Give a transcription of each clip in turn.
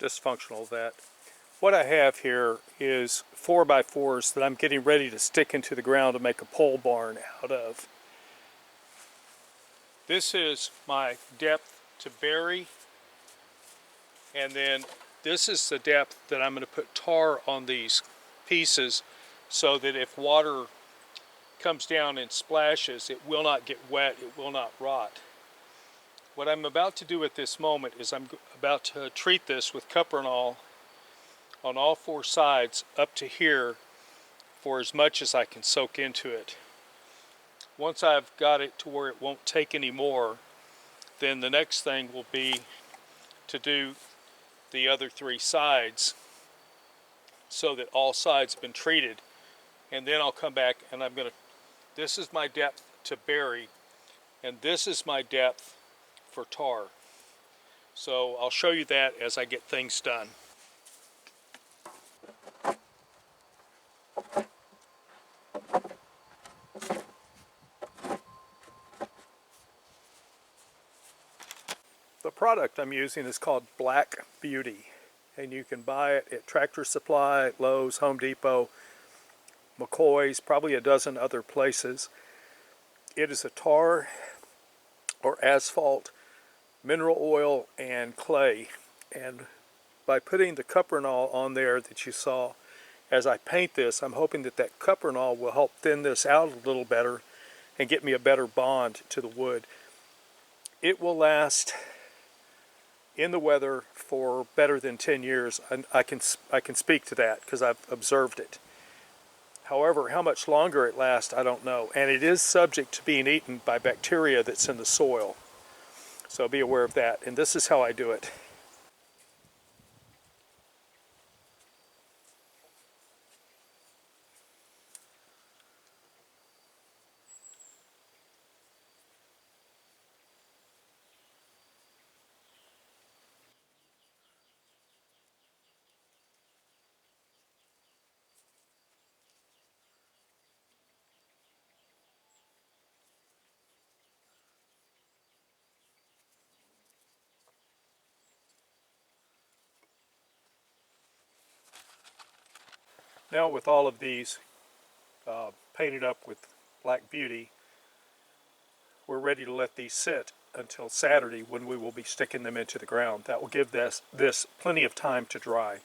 dysfunctional vet. What I have here is 4x4s that I'm getting ready to stick into the ground to make a pole barn out of. This is my depth to bury, and then this is the depth that I'm going to put tar on these pieces so that if water comes down and splashes, it will not get wet, it will not rot. What I'm about to do at this moment is I'm about to treat this with cuprinol on all four sides up to here for as much as I can soak into it. Once I've got it to where it won't take any more, then the next thing will be to do the other three sides so that all sides have been treated. And then I'll come back and this is my depth to bury, and this is my depth for tar. So I'll show you that as I get things done. The product I'm using is called Black Beauty, and you can buy it at Tractor Supply, Lowe's, Home Depot, McCoy's, probably a dozen other places. It is a tar or asphalt, mineral oil, and clay. And by putting the cuprinol on there that you saw, as I paint this, I'm hoping that that cuprinol will help thin this out a little better and get me a better bond to the wood. It will last in the weather for better than 10 years. I can speak to that because I've observed it. However, how much longer it lasts, I don't know. And it is subject to being eaten by bacteria that's in the soil. So be aware of that. And this is how I do it. Now with all of these painted up with Black Beauty, we're ready to let these sit until Saturday when we will be sticking them into the ground. That will give this plenty of time to dry.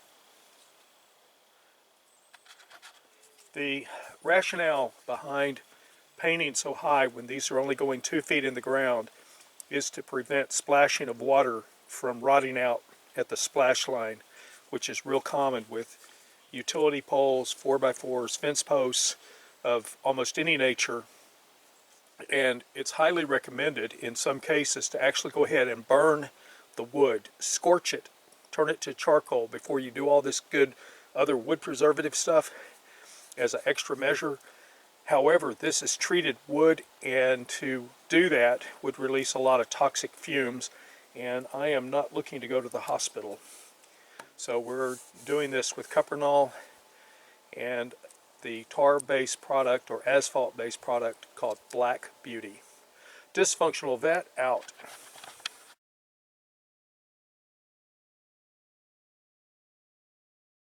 The rationale behind painting so high when these are only going 2 feet in the ground is to prevent splashing of water from rotting out at the splash line, which is real common with utility poles, 4x4s, fence posts of almost any nature. And it's highly recommended in some cases to actually go ahead and burn the wood, scorch it, turn it to charcoal before you do all this good other wood preservative stuff as an extra measure. However, this is treated wood, and to do that would release a lot of toxic fumes, and I am not looking to go to the hospital. So we're doing this with cuprinol and the tar-based product or asphalt-based product called Black Beauty. Dysfunctional Vet out.